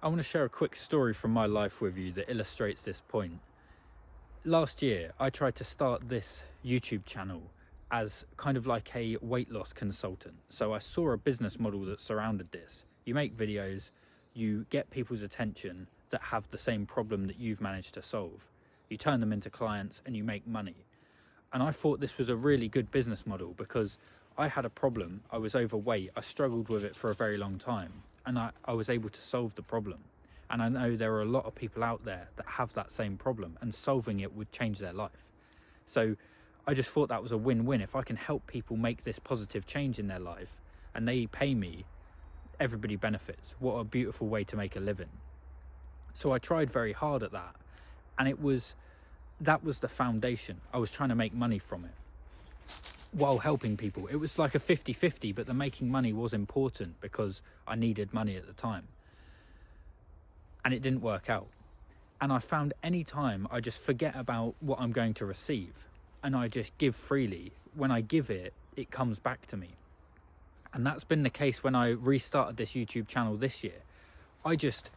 I want to share a quick story from my life with you that illustrates this point. Last year, I tried to start this YouTube channel as kind of like a weight loss consultant. So I saw a business model that surrounded this. You make videos, you get people's attention that have the same problem that you've managed to solve. You turn them into clients and you make money. And I thought this was a really good business model because I had a problem. I was overweight. I struggled with it for a very long time. And I was able to solve the problem. And I know there are a lot of people out there that have that same problem, and solving it would change their life. So I just thought that was a win-win. If I can help people make this positive change in their life and they pay me, everybody benefits. What a beautiful way to make a living. So I tried very hard at that. And that was the foundation. I was trying to make money from it while helping people. It was like a 50-50, but the making money was important because I needed money at the time. And it didn't work out. And I found any time I just forget about what I'm going to receive and I just give freely, when I give it, it comes back to me. And that's been the case when I restarted this YouTube channel this year. I just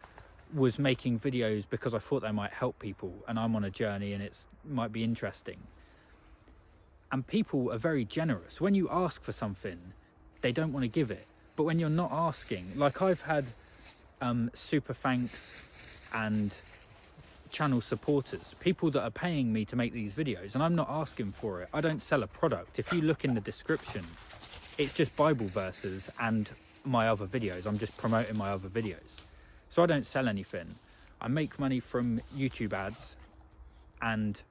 was making videos because I thought they might help people, and I'm on a journey and it might be interesting. And people are very generous. When you ask for something, they don't want to give it. But when you're not asking, like I've had super thanks and channel supporters, people that are paying me to make these videos, and I'm not asking for it. I don't sell a product. If you look in the description, it's just Bible verses and my other videos. I'm just promoting my other videos. So I don't sell anything. I make money from YouTube ads, and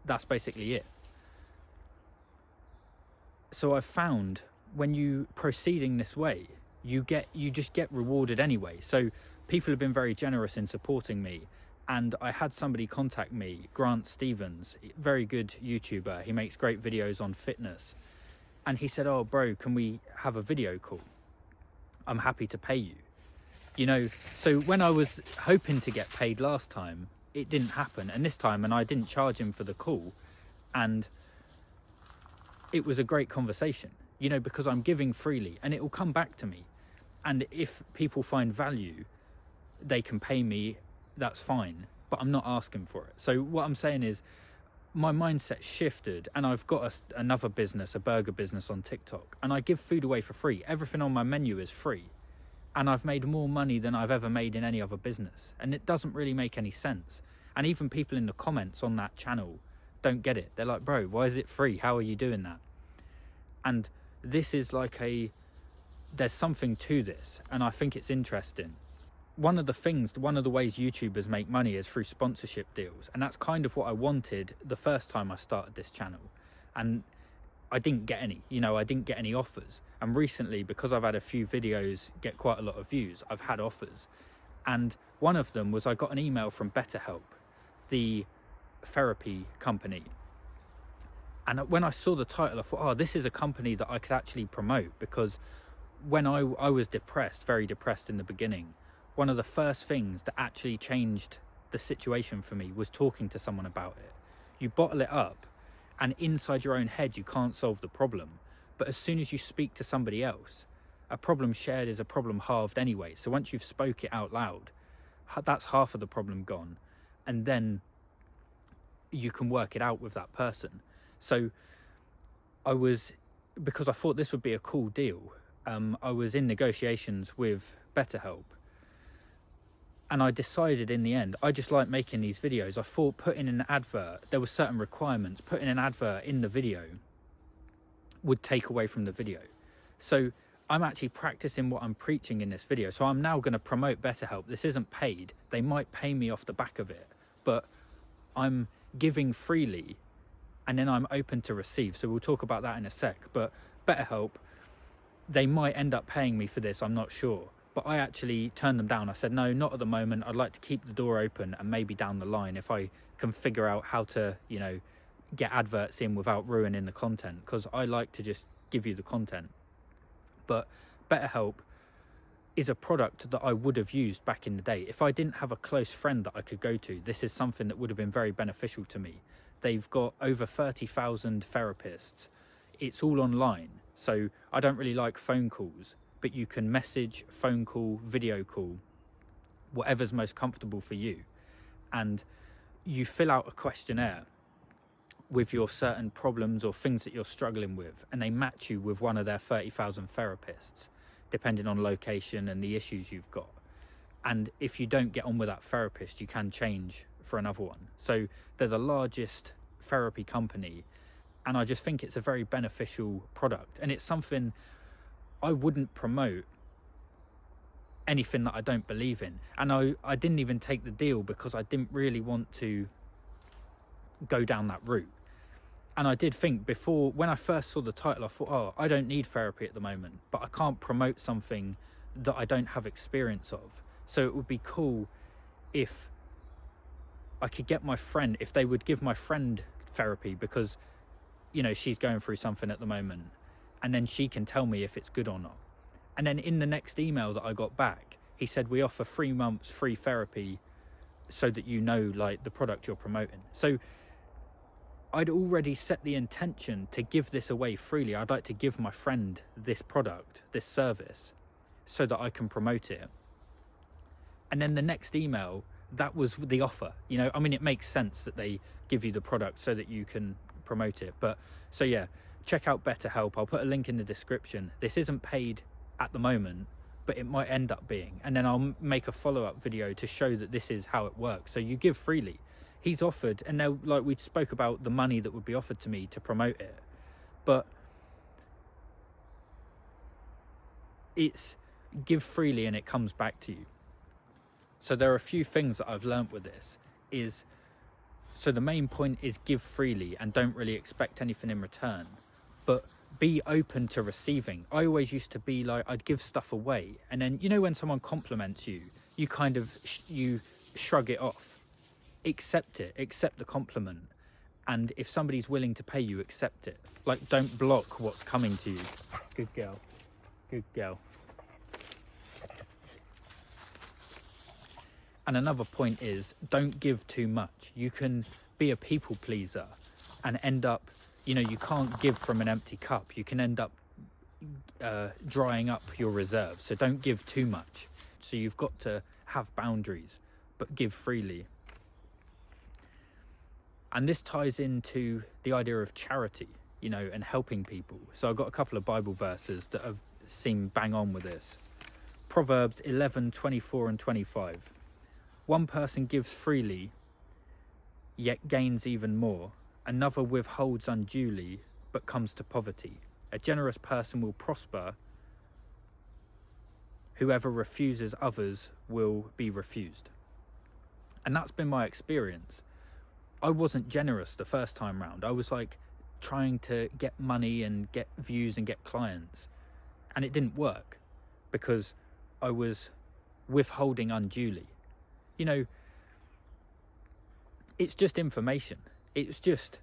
that's basically it. So I've found when you proceeding this way, you just get rewarded anyway. So people have been very generous in supporting me. And I had somebody contact me, Grant Stevens, very good YouTuber. He makes great videos on fitness. And he said, "Oh bro, can we have a video call? I'm happy to pay you." You know, so when I was hoping to get paid last time, it didn't happen. And this time, and I didn't charge him for the call. And it was a great conversation, you know, because I'm giving freely and it will come back to me. And if people find value, they can pay me, that's fine, but I'm not asking for it. So what I'm saying is my mindset shifted, and I've got another business, a burger business on TikTok, and I give food away for free. Everything on my menu is free. And I've made more money than I've ever made in any other business. And it doesn't really make any sense. And even people in the comments on that channel don't get it. They're like, "Bro, why is it free? How are you doing that?" And this is like there's something to this. And I think it's interesting. One of the ways YouTubers make money is through sponsorship deals. And that's kind of what I wanted the first time I started this channel. And I didn't get any, I didn't get any offers. And recently, because I've had a few videos get quite a lot of views, I've had offers. And one of them was I got an email from BetterHelp, the therapy company. And when I saw the title, I thought, oh, this is a company that I could actually promote, because when I was depressed, very depressed in the beginning, one of the first things that actually changed the situation for me was talking to someone about it. You bottle it up, and inside your own head, you can't solve the problem. But as soon as you speak to somebody else, a problem shared is a problem halved anyway. So once you've spoke it out loud, that's half of the problem gone. And then you can work it out with that person. So because I thought this would be a cool deal, I was in negotiations with BetterHelp. And I decided in the end, I just like making these videos. I thought putting in an advert, there were certain requirements. Putting an advert in the video would take away from the video. So I'm actually practicing what I'm preaching in this video. So I'm now going to promote BetterHelp. This isn't paid. They might pay me off the back of it, but I'm giving freely, and then I'm open to receive. So we'll talk about that in a sec. But BetterHelp, they might end up paying me for this. I'm not sure. But I actually turned them down. I said, no, not at the moment. I'd like to keep the door open, and maybe down the line, if I can figure out how to, get adverts in without ruining the content, because I like to just give you the content. But BetterHelp is a product that I would have used back in the day. If I didn't have a close friend that I could go to, this is something that would have been very beneficial to me. They've got over 30,000 therapists. It's all online. So I don't really like phone calls, but you can message, phone call, video call, whatever's most comfortable for you. And you fill out a questionnaire with your certain problems or things that you're struggling with, and they match you with one of their 30,000 therapists, depending on location and the issues you've got. And if you don't get on with that therapist, you can change for another one. So they're the largest therapy company, and I just think it's a very beneficial product, and it's something I wouldn't promote anything that I don't believe in. And I didn't even take the deal because I didn't really want to go down that route. And I did think before, when I first saw the title, I thought, oh, I don't need therapy at the moment, but I can't promote something that I don't have experience of. So it would be cool if I could get my friend, if they would give my friend therapy, because, you know, she's going through something at the moment, and then she can tell me if it's good or not. And then in the next email that I got back, he said, we offer 3 months free therapy so that you know, like, the product you're promoting. So I'd already set the intention to give this away freely. I'd like to give my friend this product, this service, so that I can promote it. And then the next email, that was the offer. You know, I mean, it makes sense that they give you the product so that you can promote it. But so yeah, check out BetterHelp. I'll put a link in the description. This isn't paid at the moment, but it might end up being. And then I'll make a follow-up video to show that this is how it works. So you give freely. He's offered, and now, like, we spoke about the money that would be offered to me to promote it, but it's give freely and it comes back to you. So there are a few things that I've learned with this is, so the main point is give freely and don't really expect anything in return, but be open to receiving. I always used to be like, I'd give stuff away, and then, you know, when someone compliments you, you kind of, you shrug it off. Accept it, accept the compliment. And if somebody's willing to pay you, accept it. Like, don't block what's coming to you. Good girl, good girl. And another point is, don't give too much. You can be a people pleaser and end up, you know, you can't give from an empty cup. You can end up drying up your reserves. So don't give too much. So you've got to have boundaries, but give freely. And this ties into the idea of charity, you know, and helping people. So I've got a couple of Bible verses that have seemed bang on with this. Proverbs 11:24 and 25. One person gives freely, yet gains even more. Another withholds unduly, but comes to poverty. A generous person will prosper. Whoever refuses others will be refused. And that's been my experience. I wasn't generous the first time round. I was like trying to get money and get views and get clients, and it didn't work because I was withholding unduly. You know, it's just information. It's just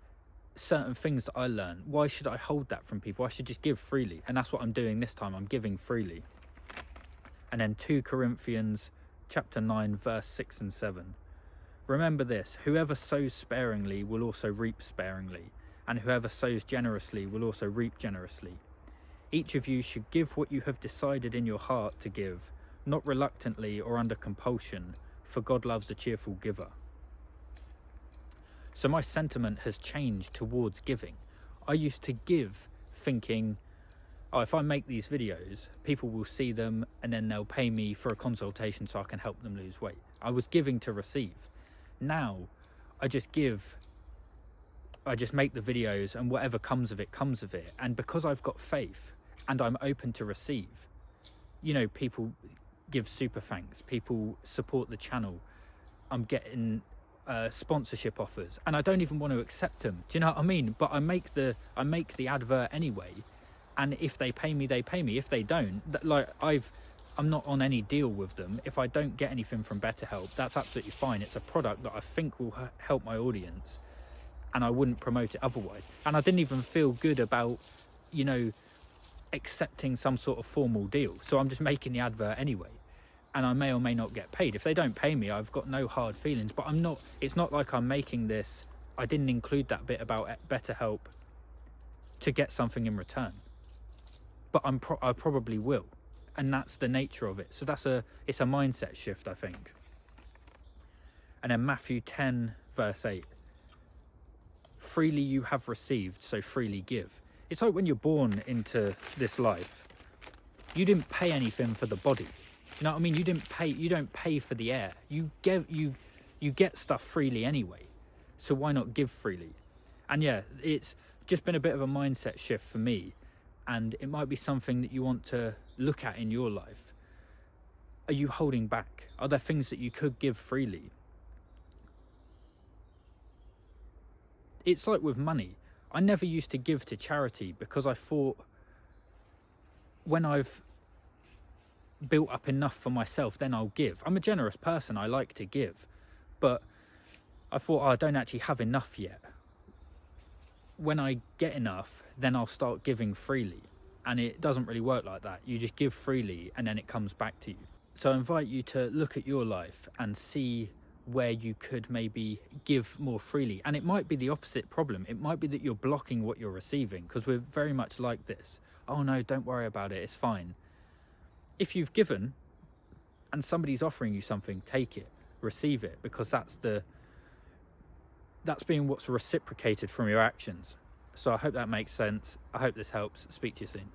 certain things that I learned. Why should I hold that from people? I should just give freely. And that's what I'm doing this time. I'm giving freely. And then 2 Corinthians chapter 9, verse 6 and 7. Remember this, whoever sows sparingly will also reap sparingly, and whoever sows generously will also reap generously. Each of you should give what you have decided in your heart to give, not reluctantly or under compulsion, for God loves a cheerful giver. So my sentiment has changed towards giving. I used to give thinking, oh, if I make these videos, people will see them and then they'll pay me for a consultation so I can help them lose weight. I was giving to receive. Now, I just give, I just make the videos, and whatever comes of it, comes of it. And because I've got faith and I'm open to receive, you know, people give super thanks, people support the channel. I'm getting sponsorship offers, and I don't even want to accept them. Do you know what I mean? But I make the advert anyway, and if they pay me, they pay me. If they don't, like I'm not on any deal with them. If I don't get anything from BetterHelp, that's absolutely fine. It's a product that I think will help my audience, and I wouldn't promote it otherwise. And I didn't even feel good about, you know, accepting some sort of formal deal. So I'm just making the advert anyway, and I may or may not get paid. If they don't pay me, I've got no hard feelings, but it's not like I'm making this, I didn't include that bit about BetterHelp to get something in return, but I probably will. and that's the nature of it. So it's a mindset shift, I think. And then Matthew 10 verse 8, freely you have received, so freely give. It's like when you're born into this life, you didn't pay anything for the body. You know what I mean? You don't pay for the air. You get stuff freely anyway. So why not give freely? And yeah, it's just been a bit of a mindset shift for me. And it might be something that you want to look at in your life. Are you holding back? Are there things that you could give freely? It's like with money. I never used to give to charity because I thought, when I've built up enough for myself, then I'll give. I'm a generous person. I like to give. But I thought, I don't actually have enough yet. When I get enough, then I'll start giving freely. And it doesn't really work like that. You just give freely and then it comes back to you. So I invite you to look at your life and see where you could maybe give more freely. And it might be the opposite problem. It might be that you're blocking what you're receiving, because we're very much like this. Oh no, don't worry about it, it's fine. If you've given and somebody's offering you something, take it, receive it, because that's being what's reciprocated from your actions. So I hope that makes sense. I hope this helps. Speak to you soon.